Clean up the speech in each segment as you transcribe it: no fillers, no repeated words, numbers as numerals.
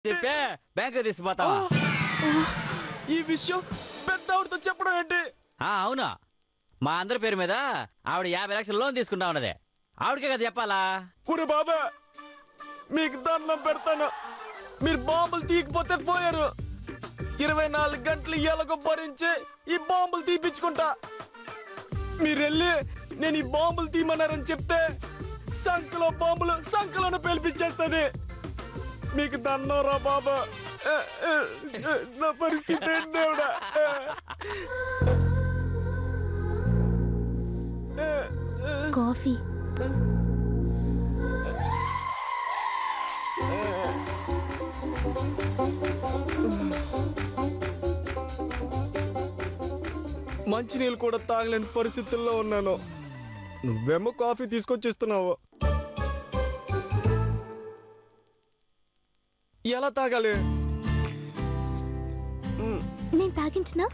తిప్పే బ్యాంకు తీసుకుపోతావా? ఈ విషయం పెద్దవాడితో చెప్పడం ఏంటి? అవును, మా అందరి పేరు మీద ఆవిడ 50 లక్షల లోన్ తీసుకుంటా ఉన్నది. ఆవిడకే కదా చెప్పాలా? కురే బాబా, మీకు దండం పెడతాను. మీరు బాంబులు తీయకపోతే పోయారు. 24 గంటలు ఎలాగో భరించి ఈ బాంబులు తీపించుకుంటా. మీరు వెళ్ళి నేను ఈ బాంబులు తీయమన్నారని చెప్తే సంకలో బాంబులు సంకలను పేల్పించేస్తుంది. మీకు దండం రా బాబా. నా పరిస్థితి దేవుడా. కాఫీ. మంచినీళ్ళు కూడా తాగలేని పరిస్థితుల్లో ఉన్నాను. నువ్వేమో కాఫీ తీసుకొచ్చిస్తున్నావు. ఎలా తాగాలి? నేను తాగించినా?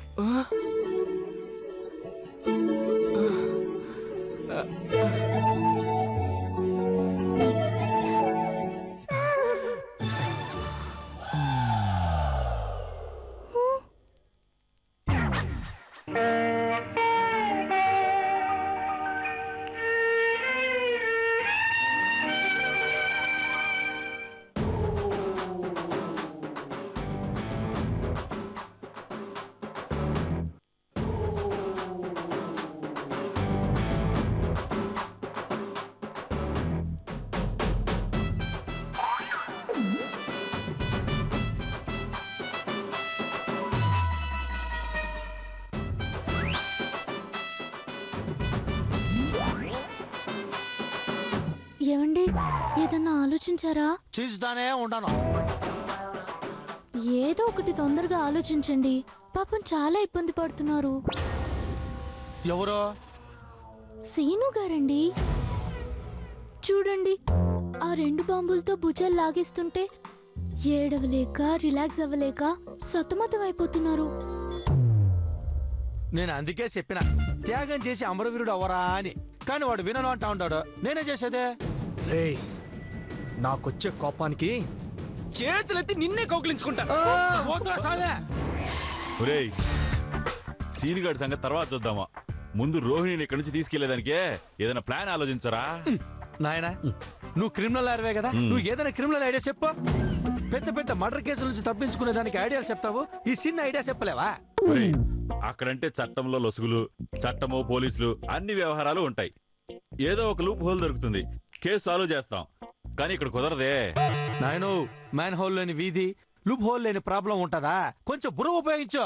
ఏమండి, ఏదన్నా ఆలోచించారా? చూస్తానే ఉంటాను. ఏదో ఒకటి తొందరగా ఆలోచించండి. పాపం చాలా ఇబ్బంది పడుతున్నారు. ఎవరు? సీను గారండి. చూడండి, ఆ 2 బాంబులతో భుజాలు లాగేస్తుంటే ఏడవలేక రిలాక్స్ అవ్వలేక సతమతం అయిపోతున్నారు. నేను అందుకే చెప్పిన త్యాగం చేసి అమరవీరుడు అవరా అని. కానీ వాడు వినను అంటా ఉంటాడు. నేనే చేసేదే. రే, నాకొచ్చే కోపానికి చేతులెత్తి నిన్నే కౌగిలించుకుంటా. సీనుగాడి సంగతి తర్వాత చూద్దామా. ముందు రోహిణిని ఇక్కడి నుంచి తీసుకెళ్లేదానికే ఏదైనా ప్లాన్ ఆలోచించరా? నాయనా, నువ్వు క్రిమినల్ లాయర్వే కదా, నువ్వు ఏదైనా క్రిమినల్ ఐడియా చెప్పు. పెద్ద పెద్ద మర్డర్ కేసుల నుంచి తప్పించుకునే దానికి ఐడియాలు చెప్తావు, ఈ చిన్న ఐడియా చెప్పలేవా? అక్కడంటే చట్టంలో లొసుగులు, చట్టము పోలీసులు అన్ని వ్యవహారాలు ఉంటాయి. ఏదో ఒక లూప్ హోల్ దొరుకుతుంది, కేసు సాల్వ్ చేస్తాం. కానీ ఇక్కడ కుదరదే నాయను. మ్యాన్ హోల్ లేని వీధి, లూప్ హోల్ లేని ప్రాబ్లం ఉంటదా? కొంచెం బుర్ర ఉపయోగించు.